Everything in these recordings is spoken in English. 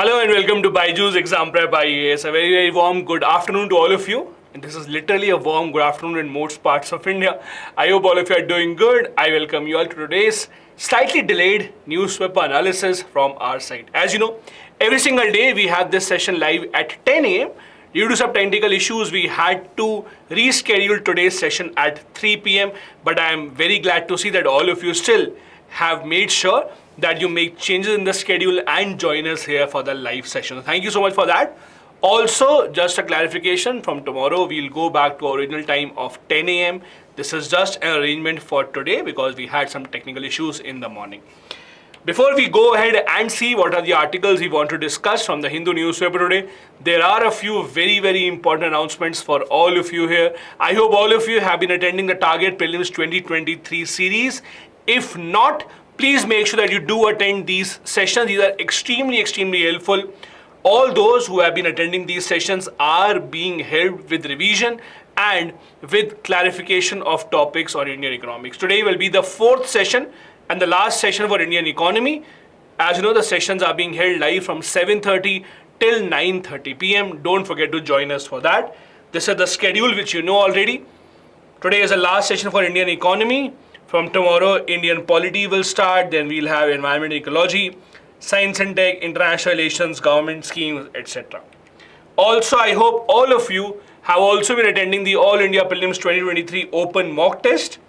Hello and welcome to BYJU'S Exam Prep IAS. A very warm good afternoon to all of you. And this is literally a warm good afternoon in most parts of India. I hope all of you are doing good. I welcome you all to today's slightly delayed newspaper analysis from our side. As you know, every single day we have this session live at 10 a.m. Due to some technical issues, we had to reschedule today's session at 3 p.m. But I am very glad to see that all of you still have made sure that you make changes in the schedule and join us here for the live session. Thank you so much for that. Also, just a clarification, from tomorrow we'll go back to our original time of 10 a.m. This is just an arrangement for today because we had some technical issues in the morning. Before we go ahead and see what are the articles we want to discuss from the Hindu newspaper today, there are a few very important announcements for all of you here. I hope all of you have been attending the Target Prelims 2023 series. If not, please make sure that you do attend these sessions. These are extremely helpful. All those who have been attending these sessions are being helped with revision and with clarification of topics on Indian economics. Today will be the fourth session and the last session for Indian economy. As you know, the sessions are being held live from 7:30 till 9:30 p.m. Don't forget to join us for that. This is the schedule which you know already. Today is the last session for Indian economy. From tomorrow, Indian polity will start. Then we'll have environment and ecology, science and tech, international relations, government schemes, etc. Also, I hope all of you have also been attending the All India Prelims 2023 Open Mock Test.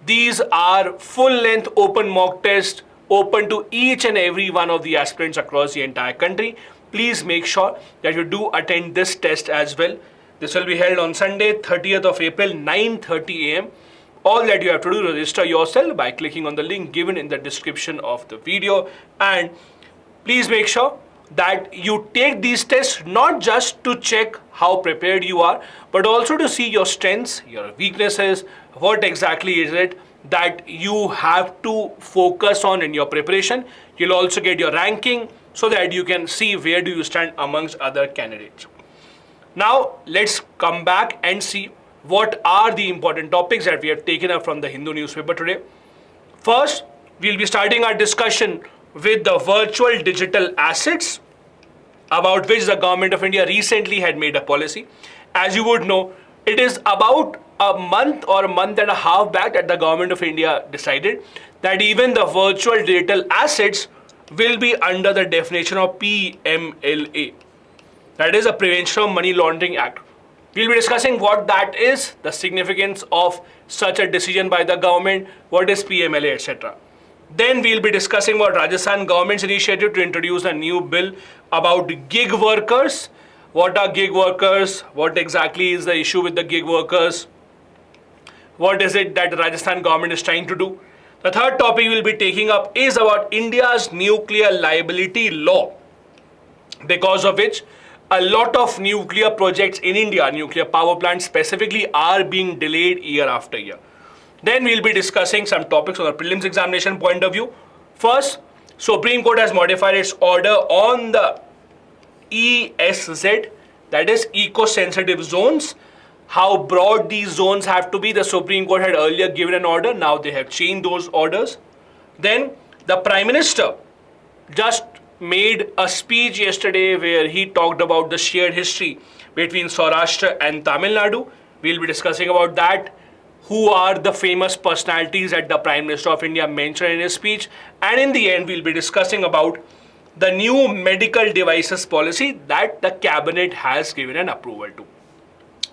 These are full-length open mock tests open to each and every one of the aspirants across the entire country. Please make sure that you do attend this test as well. This will be held on Sunday, 30th of April, 9:30 a.m. All that you have to do is register yourself by clicking on the link given in the description of the video. And please make sure that you take these tests not just to check how prepared you are, but also to see your strengths, your weaknesses, what exactly is it that you have to focus on in your preparation. You'll also get your ranking so that you can see where do you stand amongst other candidates. Now, let's come back and see what are the important topics that we have taken up from the Hindu newspaper today. First, we'll be starting our discussion with the virtual digital assets, about which the government of India recently had made a policy. As you would know, it is about a month or a month and a half back that the government of India decided that even the virtual digital assets will be under the definition of PMLA. That is a Prevention of Money Laundering Act. We'll be discussing what that is, the significance of such a decision by the government, what is PMLA, etc. Then we'll be discussing about Rajasthan government's initiative to introduce a new bill about gig workers. What are gig workers? What exactly is the issue with the gig workers? What is it that the Rajasthan government is trying to do? The third topic we'll be taking up is about India's nuclear liability law, because of which a lot of nuclear projects in India, nuclear power plants specifically, are being delayed year after year. Then we'll be discussing some topics on the prelims examination point of view. First, Supreme Court has modified its order on the ESZ, that is eco-sensitive zones. How broad these zones have to be, the Supreme Court had earlier given an order. Now they have changed those orders. Then the Prime Minister just made a speech yesterday where he talked about the shared history between Saurashtra and Tamil Nadu. We'll be discussing about that. Who are the famous personalities that the Prime Minister of India mentioned in his speech? And in the end, we'll be discussing about the new medical devices policy that the cabinet has given an approval to.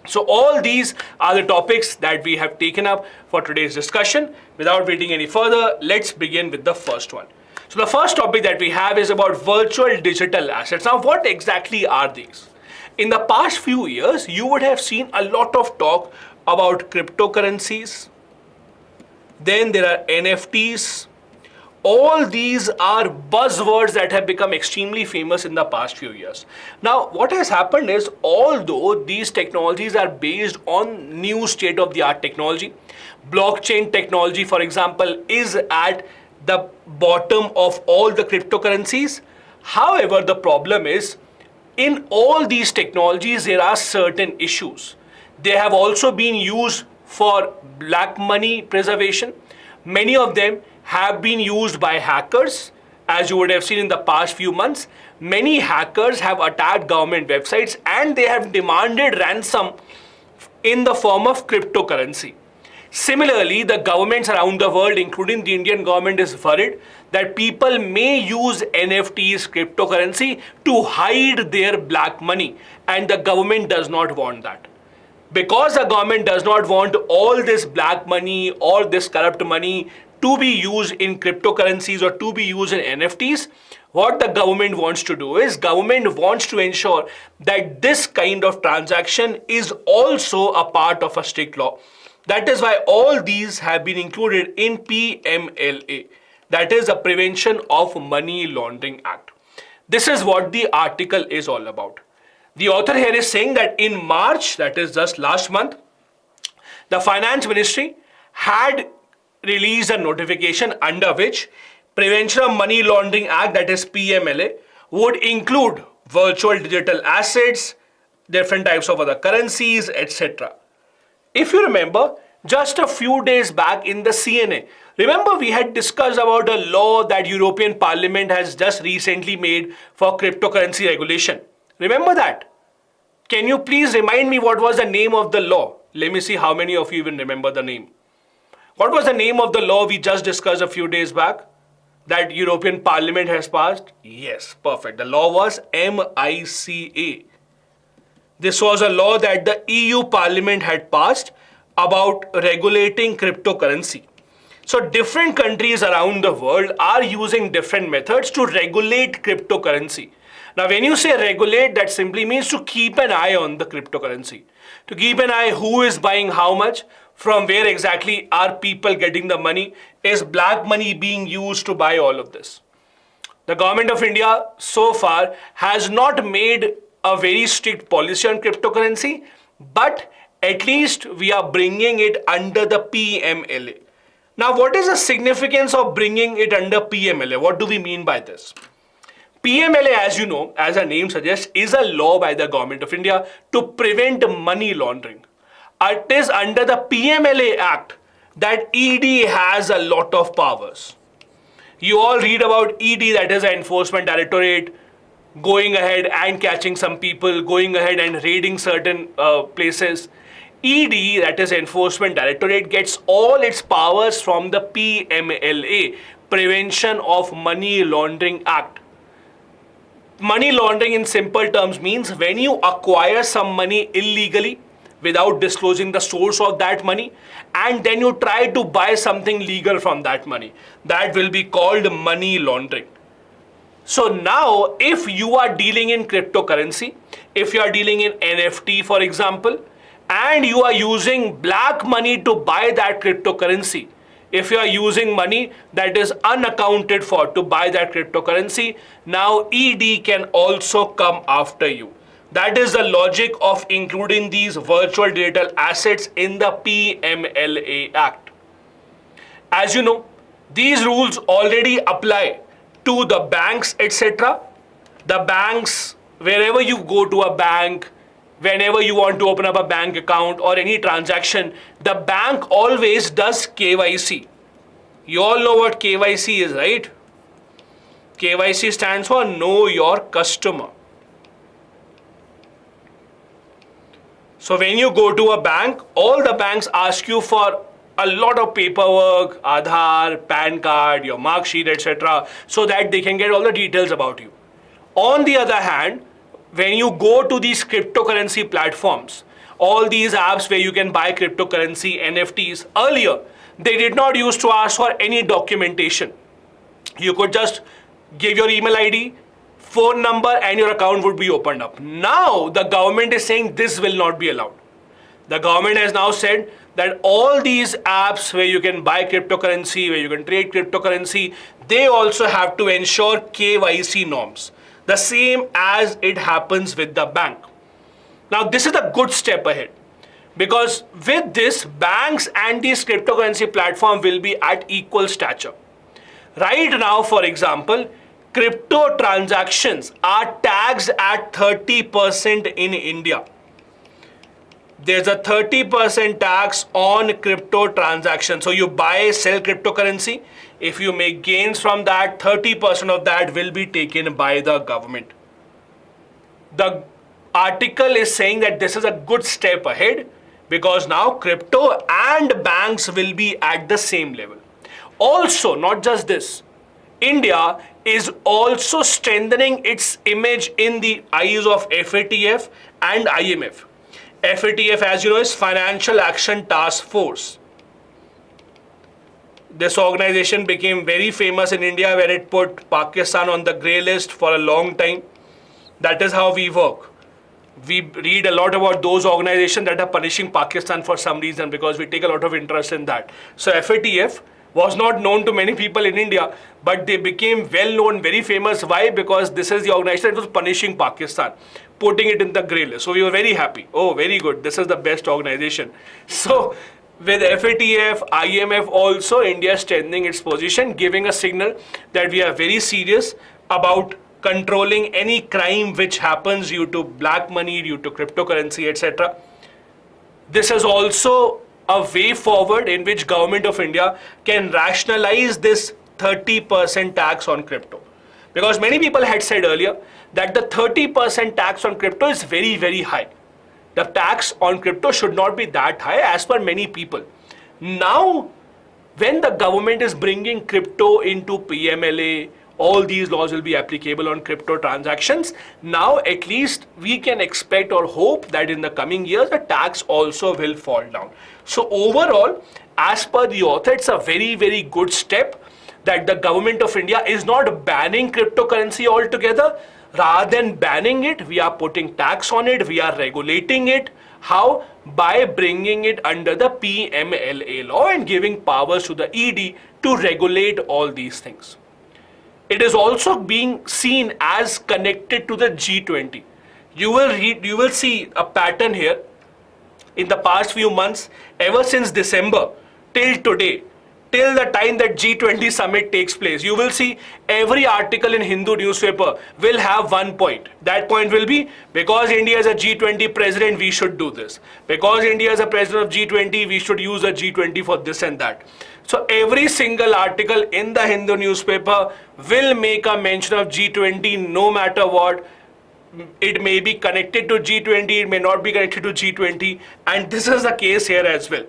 So all these are the topics that we have taken up for today's discussion. Without waiting any further, let's begin with the first one. So the first topic that we have is about virtual digital assets. Now, what exactly are these? In the past few years, you would have seen a lot of talk about cryptocurrencies. Then there are NFTs. All these are buzzwords that have become extremely famous in the past few years. Now, what has happened is, although these technologies are based on new state-of-the-art technology, blockchain technology, for example, is at the bottom of all the cryptocurrencies. However, the problem is, in all these technologies, there are certain issues. They have also been used for black money preservation. Many of them have been used by hackers as you would have seen in the past few months, many hackers have attacked government websites and they have demanded ransom in the form of cryptocurrency. Similarly, the governments around the world, including the Indian government, is worried that people may use NFTs, cryptocurrency, to hide their black money, and the government does not want that. Because the government does not want all this black money, all this corrupt money to be used in cryptocurrencies or to be used in NFTs, what the government wants to do is government wants to ensure that this kind of transaction is also a part of a strict law. That is why all these have been included in PMLA. That is the Prevention of Money Laundering Act. This is what the article is all about. The author here is saying that in March, that is just last month, the Finance Ministry had released a notification under which Prevention of Money Laundering Act, that is PMLA, would include virtual digital assets, different types of other currencies, etc. If you remember, just a few days back in the CNA, remember we had discussed about a law that European Parliament has just recently made for cryptocurrency regulation. Remember that? Can you please remind me what was the name of the law? Let me see how many of you even remember the name. What was the name of the law we just discussed a few days back that European Parliament has passed? Yes, perfect. The law was MICA. This was a law that the EU Parliament had passed about regulating cryptocurrency. So different countries around the world are using different methods to regulate cryptocurrency. Now when you say regulate, that simply means to keep an eye on the cryptocurrency. To keep an eye who is buying how much, from where exactly are people getting the money, is black money being used to buy all of this. The government of India so far has not made a very strict policy on cryptocurrency, but at least we are bringing it under the PMLA. Now, what is the significance of bringing it under PMLA? What do we mean by this? PMLA, as you know, as the name suggests, is a law by the government of India to prevent money laundering. It is under the PMLA Act that ED has a lot of powers. You all read about ED, that is the Enforcement Directorate, going ahead and catching some people, going ahead and raiding certain places. ED, that is Enforcement Directorate, gets all its powers from the PMLA, Prevention of Money Laundering Act. Money laundering in simple terms means when you acquire some money illegally without disclosing the source of that money and then you try to buy something legal from that money, that will be called money laundering. So now, if you are dealing in cryptocurrency, if you are dealing in NFT, for example, and you are using black money to buy that cryptocurrency, if you are using money that is unaccounted for to buy that cryptocurrency, now ED can also come after you. That is the logic of including these virtual digital assets in the PMLA Act. As you know, these rules already apply to the banks, etc. The banks, wherever you go to a bank, whenever you want to open up a bank account or any transaction, the bank always does KYC. You all know what KYC is, right? KYC stands for Know Your Customer. So when you go to a bank, all the banks ask you for a lot of paperwork, Aadhaar, PAN card, your mark sheet, etc., so that they can get all the details about you. On the other hand, when you go to these cryptocurrency platforms, all these apps where you can buy cryptocurrency, NFTs, earlier, they did not used to ask for any documentation. You could just give your email ID, phone number, and your account would be opened up. Now, the government is saying this will not be allowed. The government has now said that all these apps where you can buy cryptocurrency, where you can trade cryptocurrency, they also have to ensure KYC norms, the same as it happens with the bank. Now, this is a good step ahead because with this, banks and these cryptocurrency platform will be at equal stature. Right now, for example, crypto transactions are taxed at 30% in India. there's a 30% tax on crypto transactions. So you buy, sell cryptocurrency. If you make gains from that, 30% of that will be taken by the government. The article is saying that this is a good step ahead because now crypto and banks will be at the same level. Also, not just this, India is also strengthening its image in the eyes of FATF and IMF. FATF, as you know, is Financial Action Task Force. This organization became very famous in India when it put Pakistan on the grey list for a long time. That is how we work. We read a lot about those organizations that are punishing Pakistan for some reason because we take a lot of interest in that. So FATF was not known to many people in India, but they became well known, very famous. Why? Because this is the organization that was punishing Pakistan, putting it in the grey list. So we were very happy. Oh, very good. This is the best organization. So with FATF, IMF also, India is strengthening its position, giving a signal that we are very serious about controlling any crime which happens due to black money, due to cryptocurrency, etc. This is also a way forward in which Government of India can rationalize this 30% tax on crypto. Because many people had said earlier that the 30% tax on crypto is very, very high. The tax on crypto should not be that high as per many people. Now, when the government is bringing crypto into PMLA, all these laws will be applicable on crypto transactions. Now, at least we can expect or hope that in the coming years, the tax also will fall down. So overall, as per the author, it's a very, very good step that the Government of India is not banning cryptocurrency altogether. Rather than banning it, we are putting tax on it, we are regulating it. How? By bringing it under the PMLA law and giving powers to the ED to regulate all these things. It is also being seen as connected to the G20. You will see a pattern here in the past few months, ever since December till today, till the time that G20 summit takes place. You will see every article in Hindu newspaper will have one point. That point will be, because India is a G20 president, we should do this. Because India is a president of G20, we should use a G20 for this and that. So every single article in the Hindu newspaper will make a mention of G20 no matter what. It may be connected to G20, it may not be connected to G20, and this is the case here as well.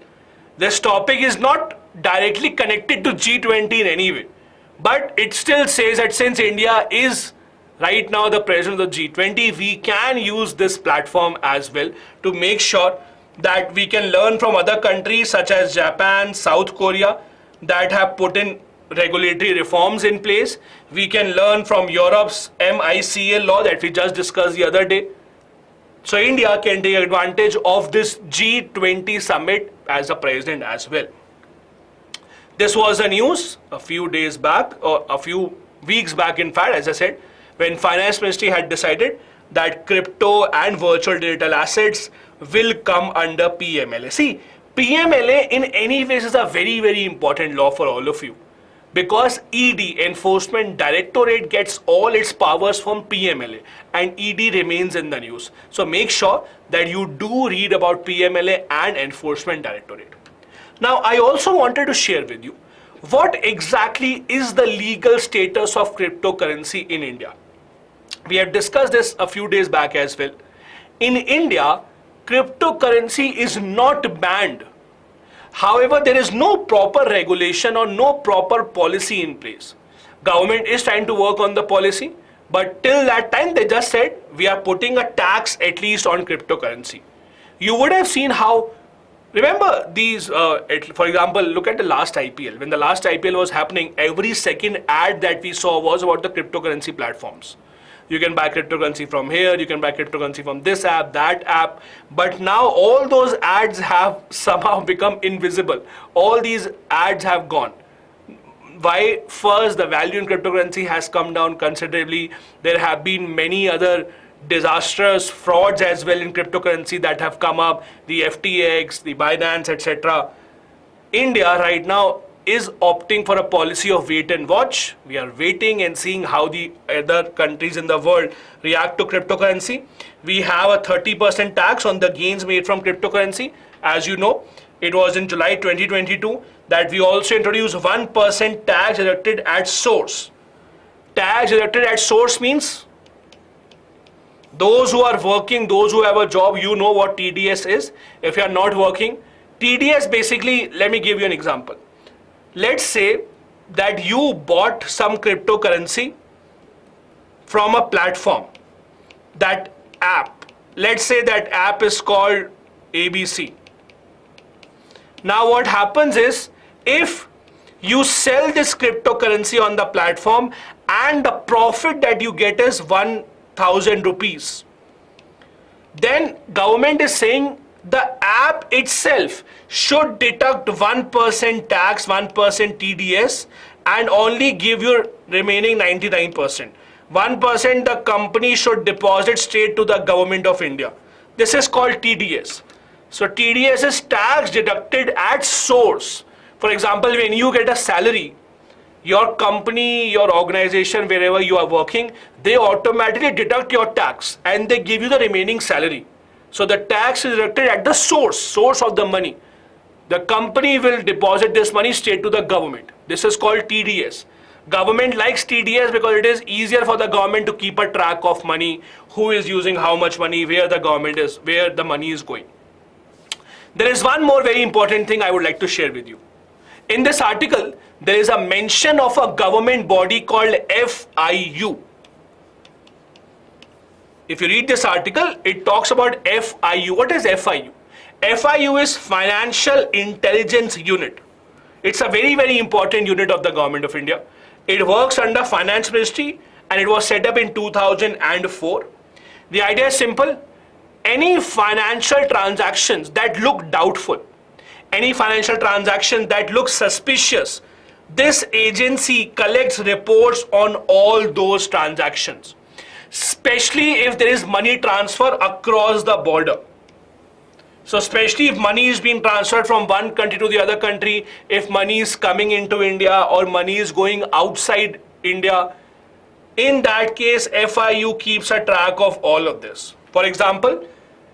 This topic is not directly connected to G20 in any way, but it still says that since India is right now the president of the G20, we can use this platform as well to make sure that we can learn from other countries such as Japan, South Korea that have put in regulatory reforms in place. We can learn from Europe's MICL law that we just discussed the other day. So India can take advantage of this G20 summit as a president as well. This was the news a few days back, or a few weeks back in fact, as I said, when Finance Ministry had decided that crypto and virtual digital assets will come under PMLA. See, PMLA in any ways is a very, very important law for all of you, because ED, Enforcement Directorate, gets all its powers from PMLA and ED remains in the news. So make sure that you do read about PMLA and Enforcement Directorate. Now, I also wanted to share with you what exactly is the legal status of cryptocurrency in India. We have discussed this a few days back as well. In India, cryptocurrency is not banned. However, there is no proper regulation or no proper policy in place. Government is trying to work on the policy, but till that time they just said we are putting a tax at least on cryptocurrency. You would have seen how, remember these, for example, look at the last IPL. When the last IPL was happening, every second ad that we saw was about the cryptocurrency platforms. You can buy cryptocurrency from here, you can buy cryptocurrency from this app, that app. But now all those ads have somehow become invisible. All these ads have gone. Why? First, the value in cryptocurrency has come down considerably. There have been many other disastrous frauds as well in cryptocurrency that have come up, the FTX, the Binance, etc. India right now is opting for a policy of wait and watch. We are waiting and seeing how the other countries in the world react to cryptocurrency. We have a 30% tax on the gains made from cryptocurrency. As you know, it was in July 2022 that we also introduced 1% tax deducted at source. Tax deducted at source means those who are working, those who have a job, you know what TDS is. If you are not working, TDS basically, let me give you an example. Let's say that you bought some cryptocurrency from a platform, that app. Let's say that app is called ABC. Now what happens is, if you sell this cryptocurrency on the platform and the profit that you get is 1,000 rupees, then government is saying the app itself should deduct 1% tax, 1% TDS, and only give you remaining 99%. 1% the company should deposit straight to the government of India. This is called TDS. So TDS is tax deducted at source. For example, when you get a salary, your company, your organization, wherever you are working, they automatically deduct your tax and they give you the remaining salary. So the tax is deducted at the source of the money. The company will deposit this money straight to the government. This is called TDS. Government likes TDS because it is easier for the government to keep a track of money, who is using how much money, where the government is, where the money is going. There is one more very important thing I would like to share with you. In this article, there is a mention of a government body called FIU. If you read this article, it talks about FIU. What is FIU? FIU is Financial Intelligence Unit. It's a very, very important unit of the government of India. It works under Finance Ministry and it was set up in 2004. The idea is simple. Any financial transactions that look doubtful, any financial transaction that looks suspicious, this agency collects reports on all those transactions, especially if there is money transfer across the border. So especially if money is being transferred from one country to the other country, if money is coming into India or money is going outside India, in that case, FIU keeps a track of all of this. For example,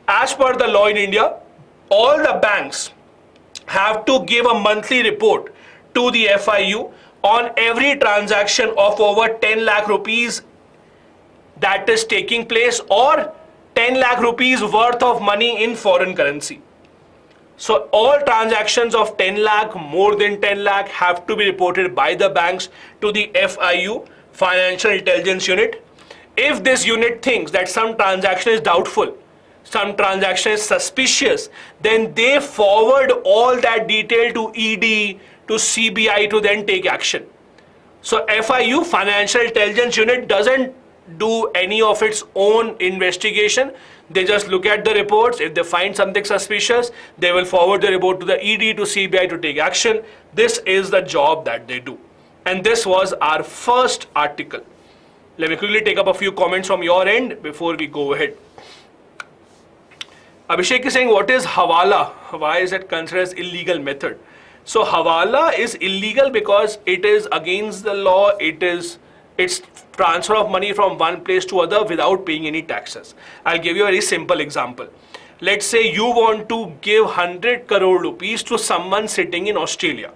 as per the law in India, all the banks have to give a monthly report to the FIU on every transaction of over 10 lakh rupees that is taking place, or 10 lakh rupees worth of money in foreign currency. So all transactions of 10 lakh, more than 10 lakh, have to be reported by the banks to the FIU, Financial Intelligence Unit. If this unit thinks that some transaction is doubtful, some transaction is suspicious, then they forward all that detail to ED, to CBI to then take action. So FIU, Financial Intelligence Unit, doesn't do any of its own investigation. They just look at the reports. If they find something suspicious, they will forward the report to the ED, to CBI to take action. This is the job that they do. And this was our first article. Let me quickly take up a few comments from your end before we go ahead. Abhishek is saying, what is Hawala? Why is it considered as illegal method? So Hawala is illegal because it is against the law. It's transfer of money from one place to other without paying any taxes. I'll give you a very simple example. Let's say you want to give 100 crore rupees to someone sitting in Australia.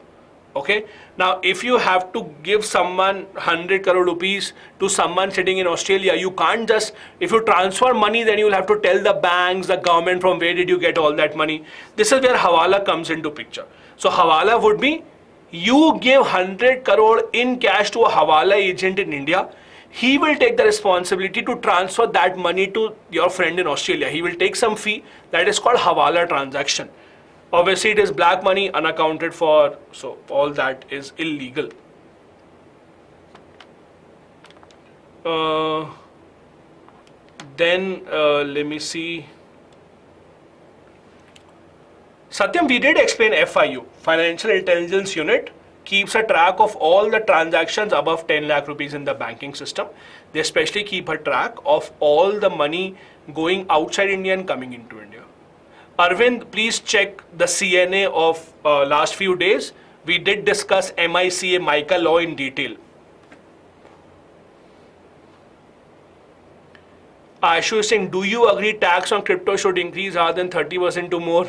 Okay. Now, if you have to give someone 100 crore rupees to someone sitting in Australia, you can't just, if you transfer money, then you'll have to tell the banks, the government, from where did you get all that money. This is where Hawala comes into picture. So Hawala would be, you give 100 crore in cash to a Hawala agent in India. He will take the responsibility to transfer that money to your friend in Australia. He will take some fee. That is called Hawala transaction. Obviously, it is black money, unaccounted for, so all that is illegal. Let me see. Satyam, we did explain FIU, Financial Intelligence Unit, keeps a track of all the transactions above 10 lakh rupees in the banking system. They especially keep a track of all the money going outside India and coming into India. Arvind, please check the CNA of last few days. We did discuss MICA law in detail. Ashu is saying, do you agree tax on crypto should increase rather than 30% to more?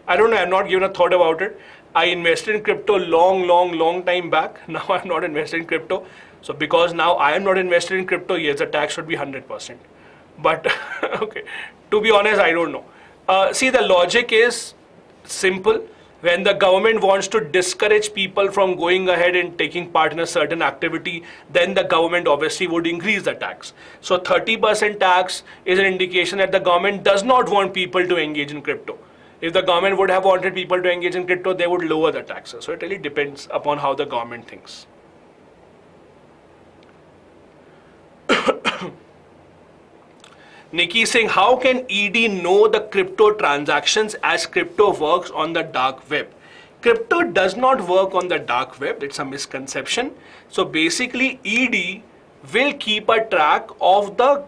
I don't know, I have not given a thought about it. I invested in crypto long time back. Now I'm not invested in crypto. So because now I am not invested in crypto, yes, the tax should be 100%. But okay, to be honest, I don't know. See, the logic is simple. When the government wants to discourage people from going ahead and taking part in a certain activity, then the government obviously would increase the tax. So 30% tax is an indication that the government does not want people to engage in crypto. If the government would have wanted people to engage in crypto, they would lower the taxes. So it really depends upon how the government thinks. Nikki is saying, how can ED know the crypto transactions as crypto works on the dark web? Crypto does not work on the dark web. It's a misconception. So basically, ED will keep a track of the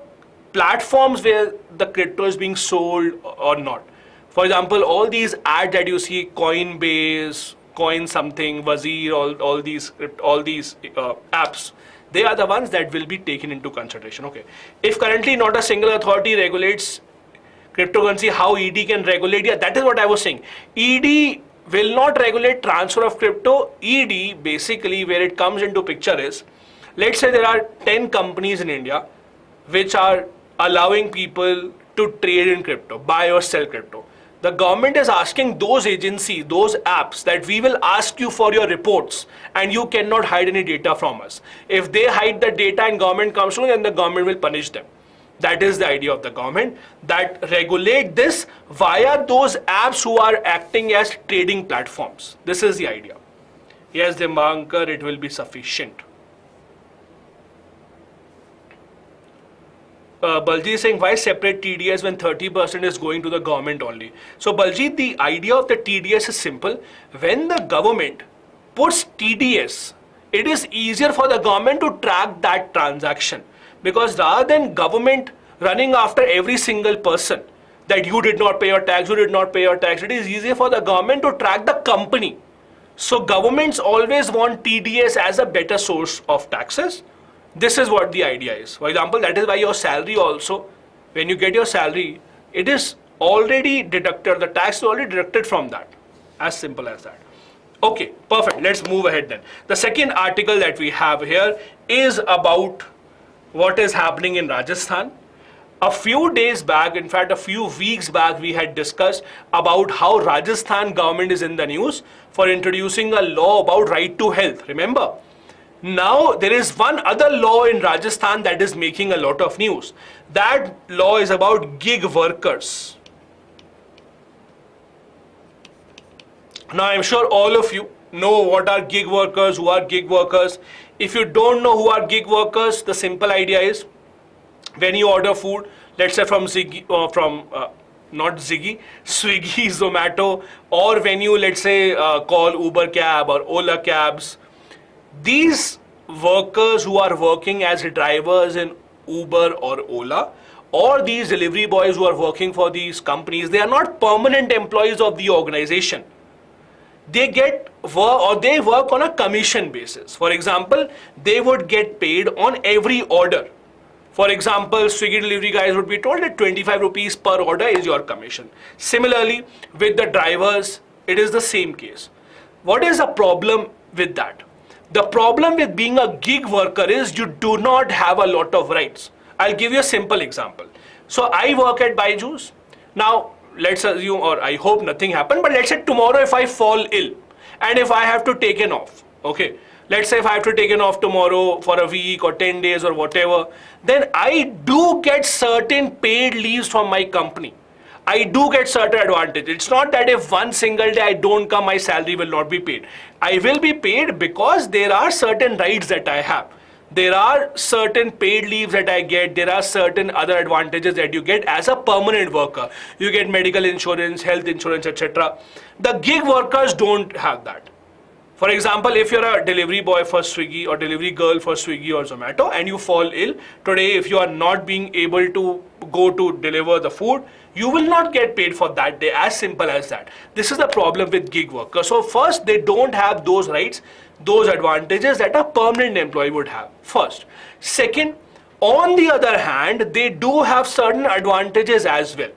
platforms where the crypto is being sold or not. For example, all these ads that you see, Coinbase, Coin something, Wazir, all these apps, they are the ones that will be taken into consideration. Okay. If currently not a single authority regulates cryptocurrency, how ED can regulate? Yeah, that is what I was saying. ED will not regulate transfer of crypto. ED, basically, where it comes into picture is, let's say there are 10 companies in India which are allowing people to trade in crypto, buy or sell crypto. The government is asking those agencies, those apps, that we will ask you for your reports and you cannot hide any data from us. If they hide the data and government comes through, then the government will punish them. That is the idea of the government, that regulate this via those apps who are acting as trading platforms. This is the idea. Yes, Dimankar, it will be sufficient. Balji is saying, why separate TDS when 30% is going to the government only? So Balji, the idea of the TDS is simple. When the government puts TDS, it is easier for the government to track that transaction. Because rather than government running after every single person, that you did not pay your tax, you did not pay your tax, it is easier for the government to track the company. So governments always want TDS as a better source of taxes. This is what the idea is. For example, that is why your salary also, when you get your salary, it is already deducted, the tax is already deducted from that. As simple as that. Okay, perfect. Let's move ahead then. The second article that we have here is about what is happening in Rajasthan. A few days back, in fact, a few weeks back, we had discussed about how Rajasthan government is in the news for introducing a law about right to health. Remember? Now, there is one other law in Rajasthan that is making a lot of news. That law is about gig workers. Now, I'm sure all of you know what are gig workers, who are gig workers. If you don't know who are gig workers, the simple idea is, when you order food, let's say from Swiggy, Zomato, or when you, let's say, call Uber cab or Ola cabs, these workers who are working as drivers in Uber or Ola, or these delivery boys who are working for these companies, they are not permanent employees of the organization. They get work, or they work on a commission basis. For example, they would get paid on every order. For example, Swiggy delivery guys would be told that 25 rupees per order is your commission. Similarly, with the drivers, it is the same case. What is the problem with that? The problem with being a gig worker is you do not have a lot of rights. I'll give you a simple example. So I work at BYJU'S. Now, let's assume, or I hope nothing happened, but let's say tomorrow if I fall ill and if I have to take an off, okay, let's say if I have to take an off tomorrow for a week or 10 days or whatever, then I do get certain paid leaves from my company. I do get certain advantage. It's not that if one single day I don't come, my salary will not be paid. I will be paid because there are certain rights that I have. There are certain paid leaves that I get. There are certain other advantages that you get as a permanent worker. You get medical insurance, health insurance, etc. The gig workers don't have that. For example, if you're a delivery boy for Swiggy or delivery girl for Swiggy or Zomato and you fall ill, today if you are not being able to go to deliver the food, you will not get paid for that day, as simple as that. This is the problem with gig workers. So first, they don't have those rights, those advantages that a permanent employee would have, first. Second, on the other hand, they do have certain advantages as well.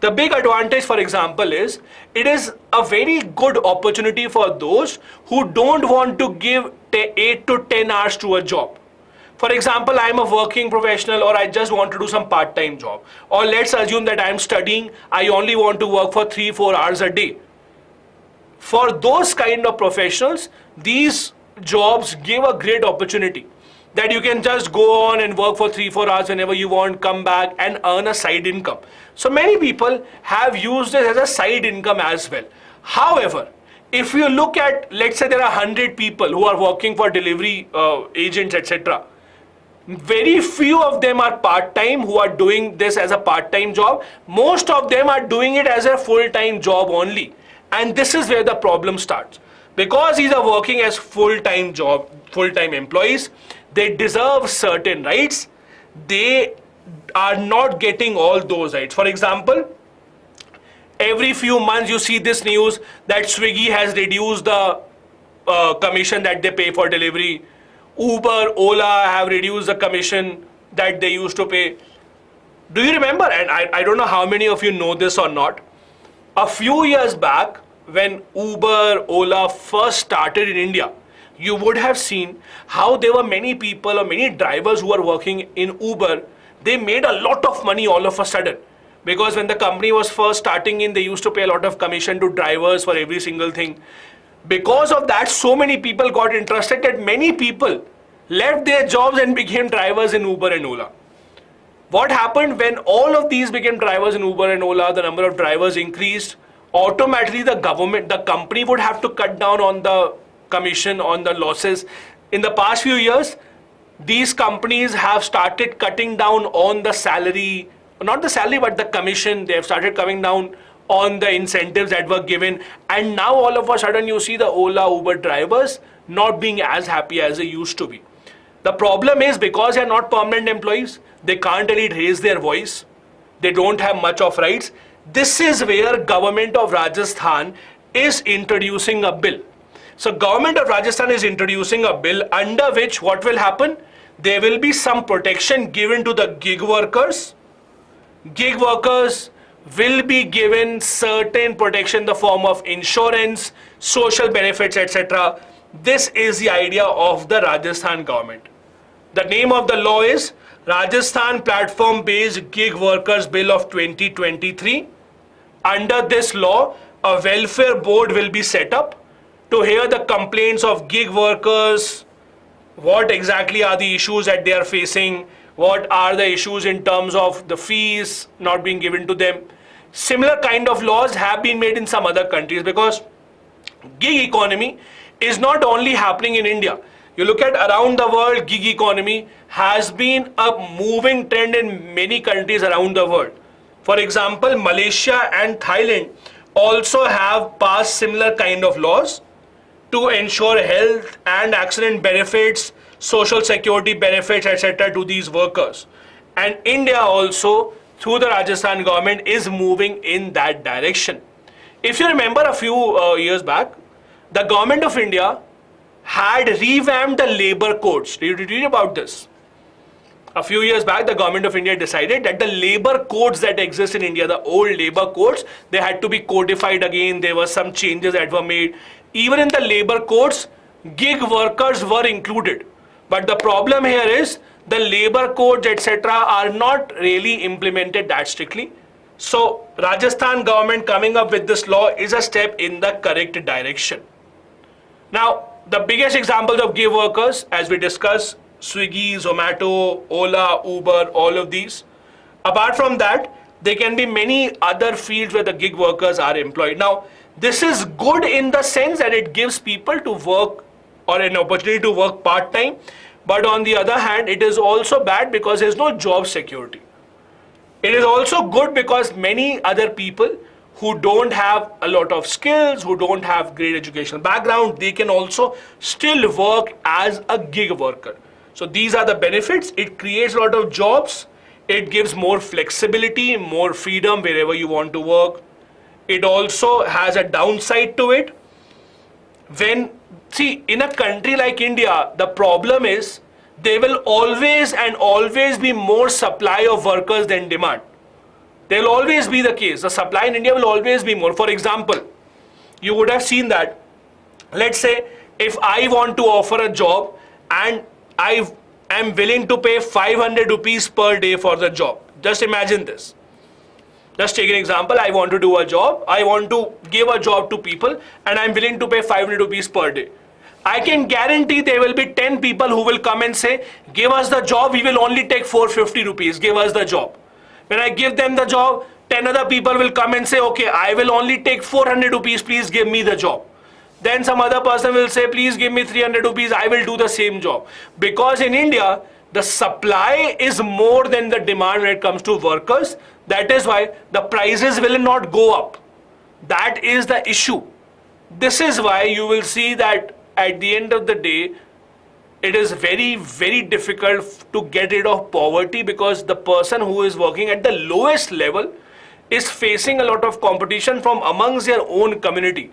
The big advantage, for example, is it is a very good opportunity for those who don't want to give 8 to 10 hours to a job. For example, I am a working professional or I just want to do some part-time job. Or let's assume that I am studying, I only want to work for 3-4 hours a day. For those kind of professionals, these jobs give a great opportunity that you can just go on and work for 3-4 hours whenever you want, come back and earn a side income. So many people have used this as a side income as well. However, if you look at, let's say there are 100 people who are working for delivery agents, etc. Very few of them are part-time who are doing this as a part-time job. Most of them are doing it as a full-time job only. And this is where the problem starts. Because these are working as full-time employees, they deserve certain rights. They are not getting all those rights. For example, every few months you see this news that Swiggy has reduced the commission that they pay for delivery. Uber, Ola have reduced the commission that they used to pay. Do you remember, and I don't know how many of you know this or not, a few years back when Uber, Ola first started in India, you would have seen how there were many people or many drivers who were working in Uber. They made a lot of money all of a sudden, because when the company was first starting in, they used to pay a lot of commission to drivers for every single thing. Because of that, so many people got interested that many people left their jobs and became drivers in Uber and Ola. What happened when all of these became drivers in Uber and Ola, the number of drivers increased, automatically the company would have to cut down on the commission, on the losses. In the past few years, these companies have started cutting down on the salary, not the salary, but the commission. They have started coming down on the incentives that were given. And now all of a sudden you see the Ola, Uber drivers not being as happy as they used to be. The problem is because they are not permanent employees, they can't really raise their voice. They don't have much of rights. This is where government of Rajasthan is introducing a bill. So government of Rajasthan is introducing a bill under which what will happen? There will be some protection given to the gig workers. Gig workers will be given certain protection in the form of insurance, social benefits, etc. This is the idea of the Rajasthan government. The name of the law is Rajasthan Platform-Based Gig Workers Bill of 2023. Under this law, a welfare board will be set up to hear the complaints of gig workers, what exactly are the issues that they are facing, what are the issues in terms of the fees not being given to them. Similar kind of laws have been made in some other countries, because gig economy is not only happening in India. You look at around the world, gig economy has been a moving trend in many countries around the world. For example, Malaysia and Thailand also have passed similar kind of laws to ensure health and accident benefits, social security benefits, etc. to these workers. And India also, through the Rajasthan government, is moving in that direction. If you remember a few years back, the government of India had revamped the labor codes. Did you read about this? A few years back, the government of India decided that the labor codes that exist in India, the old labor codes, they had to be codified again. There were some changes that were made. Even in the labor codes, gig workers were included. But the problem here is the labor codes, etc. are not really implemented that strictly. So Rajasthan government coming up with this law is a step in the correct direction. Now, the biggest examples of gig workers, as we discussed, Swiggy, Zomato, Ola, Uber, all of these. Apart from that, there can be many other fields where the gig workers are employed. Now, this is good in the sense that it gives people to work or an opportunity to work part-time. But on the other hand, it is also bad because there is no job security. It is also good because many other people who don't have a lot of skills, who don't have great educational background, they can also still work as a gig worker. So these are the benefits. It creates a lot of jobs. It gives more flexibility, more freedom wherever you want to work. It also has a downside to it. See, in a country like India, the problem is there will always be more supply of workers than demand. There will always be the case. The supply in India will always be more. For example, you would have seen that, let's say, if I want to offer a job and I am willing to pay 500 rupees per day for the job. Just imagine this. Just take an example. I want to do a job. I want to give a job to people and I'm willing to pay 500 rupees per day. I can guarantee there will be 10 people who will come and say, give us the job, we will only take 450 rupees, give us the job. When I give them the job, 10 other people will come and say, okay, I will only take 400 rupees, please give me the job. Then some other person will say, please give me 300 rupees, I will do the same job. Because in India, the supply is more than the demand when it comes to workers. That is why the prices will not go up. That is the issue. This is why you will see that at the end of the day, it is very, very difficult to get rid of poverty, because the person who is working at the lowest level is facing a lot of competition from amongst their own community.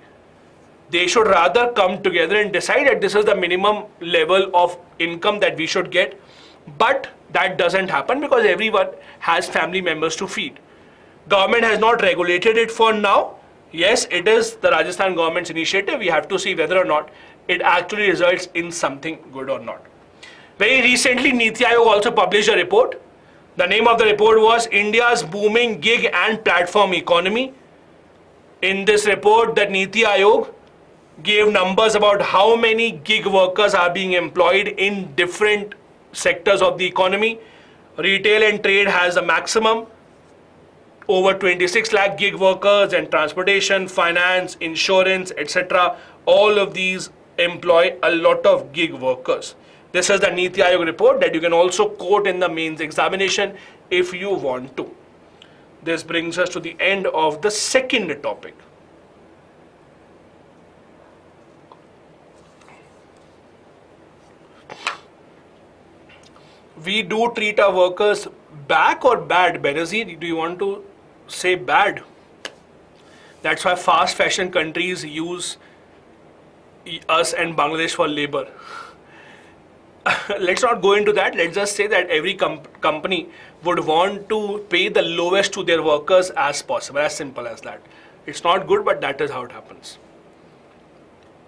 They should rather come together and decide that this is the minimum level of income that we should get. But that doesn't happen because everyone has family members to feed. Government has not regulated it for now. Yes, it is the Rajasthan government's initiative. We have to see whether or not it actually results in something good or not. Very recently, Niti Aayog also published a report. The name of the report was India's Booming Gig and Platform Economy. In this report, the Niti Aayog gave numbers about how many gig workers are being employed in different sectors of the economy. Retail and trade has a maximum, over 26 lakh gig workers, and transportation, finance, insurance, etc. All of these employ a lot of gig workers. This is the Niti Aayog report that you can also quote in the mains examination if you want to. This brings us to the end of the second topic. We do treat our workers back or bad? Benazir, do you want to say bad? That's why fast fashion countries use us and Bangladesh for labor. Let's not go into that. Let's just say that every company would want to pay the lowest to their workers as possible. As simple as that. It's not good, but that is how it happens.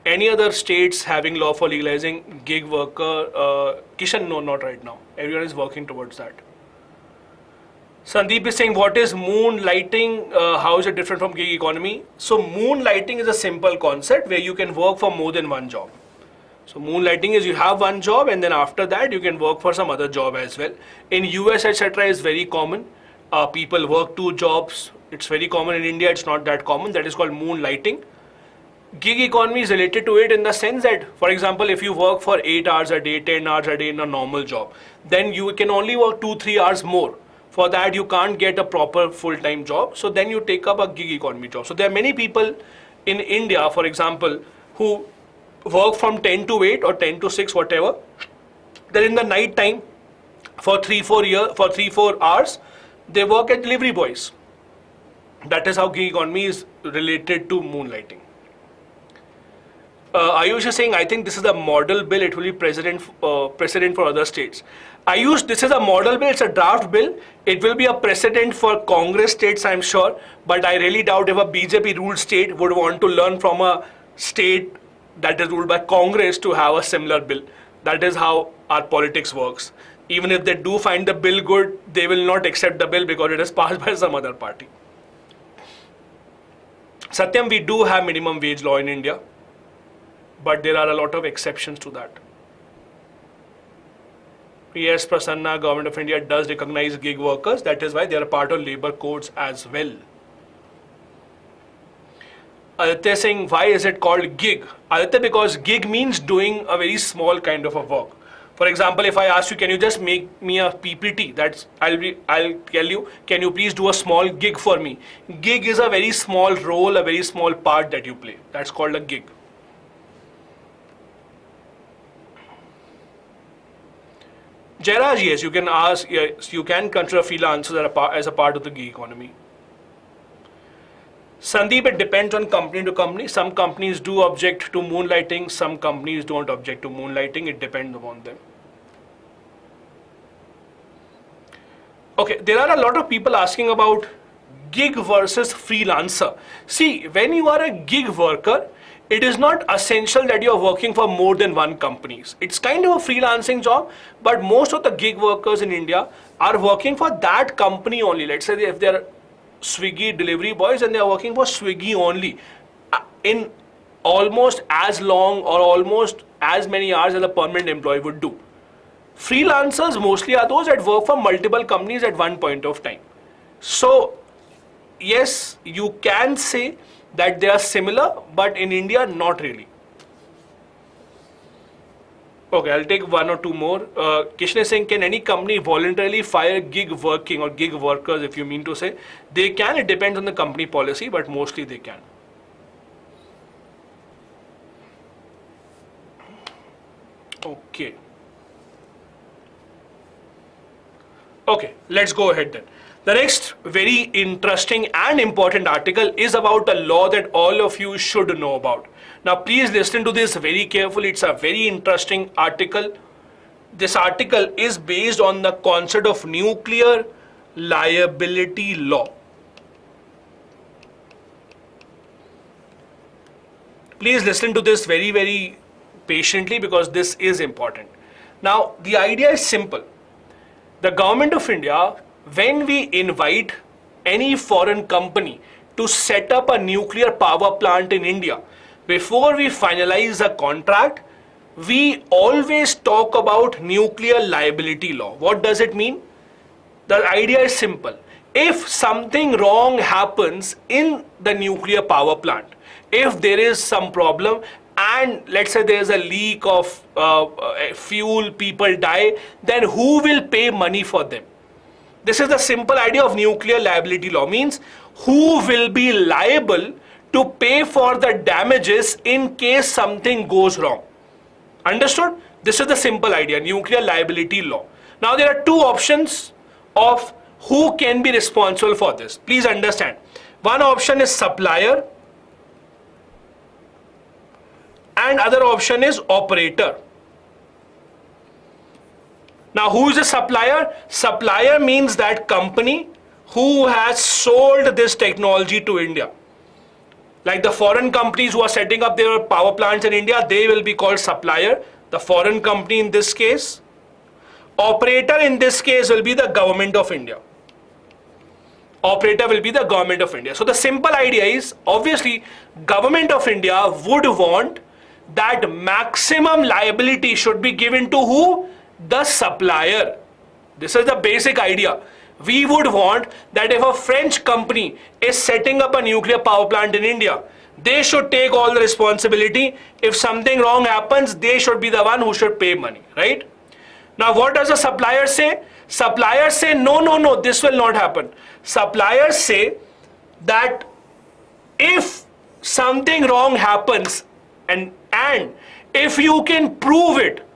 Any other states having law for legalizing gig worker? Kishan, no, not right now. Everyone is working towards that. Sandeep is saying, what is moonlighting? How is it different from gig economy? So moonlighting is a simple concept where you can work for more than one job. So moonlighting is you have one job and then after that you can work for some other job as well. In US, etc. is very common. People work two jobs. It's very common. In India, it's not that common. That is called moonlighting. Gig economy is related to it in the sense that, for example, if you work for 8 hours a day, 10 hours a day in a normal job, then you can only work 2-3 hours more. For that, you can't get a proper full-time job. So then you take up a gig economy job. So there are many people in India, for example, who work from 10 to 8 or 10 to 6, whatever. Then in the night time, for 3-4 hours, they work as delivery boys. That is how gig economy is related to moonlighting. Ayush is saying, I think this is a model bill. It will be precedent for other states. Ayush, this is a model bill. It's a draft bill. It will be a precedent for Congress states, I'm sure. But I really doubt if a BJP ruled state would want to learn from a state that is ruled by Congress to have a similar bill. That is how our politics works. Even if they do find the bill good, they will not accept the bill because it is passed by some other party. Satyam, we do have minimum wage law in India. But there are a lot of exceptions to that. Yes, Prasanna, Government of India does recognize gig workers. That is why they are a part of labor codes as well. Aditya is saying, why is it called gig? Aditya, because gig means doing a very small kind of a work. For example, if I ask you, can you just make me a PPT? I'll tell you, can you please do a small gig for me? Gig is a very small role, a very small part that you play. That's called a gig. Jairaj, yes, you can ask, yes, you can consider freelancers as a part of the gig economy. Sandeep, it depends on company to company. Some companies do object to moonlighting, some companies don't object to moonlighting. It depends upon them. Okay, there are a lot of people asking about gig versus freelancer. See, when you are a gig worker, it is not essential that you are working for more than one company. It's kind of a freelancing job, but most of the gig workers in India are working for that company only. Let's say if they are Swiggy delivery boys and they are working for Swiggy only in almost as long or almost as many hours as a permanent employee would do. Freelancers mostly are those that work for multiple companies at one point of time. So yes, you can say that they are similar, but in India, not really. Okay, I'll take one or two more. Kishan is saying, can any company voluntarily fire gig working or gig workers, if you mean to say? They can, it depends on the company policy, but mostly they can. Okay. Okay, let's go ahead then. The next very interesting and important article is about a law that all of you should know about. Now please listen to this very carefully. It's a very interesting article. This article is based on the concept of nuclear liability law. Please listen to this very, very patiently because this is important. Now the idea is simple. The government of India, when we invite any foreign company to set up a nuclear power plant in India, before we finalize a contract, we always talk about nuclear liability law. What does it mean? The idea is simple. If something wrong happens in the nuclear power plant, if there is some problem and let's say there is a leak of fuel, people die, then who will pay money for them? This is the simple idea of nuclear liability law. Means who will be liable to pay for the damages in case something goes wrong. Understood? This is the simple idea, nuclear liability law. Now there are two options of who can be responsible for this. Please understand. One option is supplier and other option is operator. Now who is a supplier? Supplier means that company who has sold this technology to India. Like the foreign companies who are setting up their power plants in India, they will be called supplier. The foreign company in this case. Operator in this case will be the government of India. Operator will be the government of India. So the simple idea is, obviously, government of India would want that maximum liability should be given to who? The supplier. This is the basic idea. We would want that if a French company is setting up a nuclear power plant in India, they should take all the responsibility. If something wrong happens, they should be the one who should pay money, right? Now what does the supplier say? Suppliers say, no, this will not happen. Suppliers say that if something wrong happens and if you can prove it,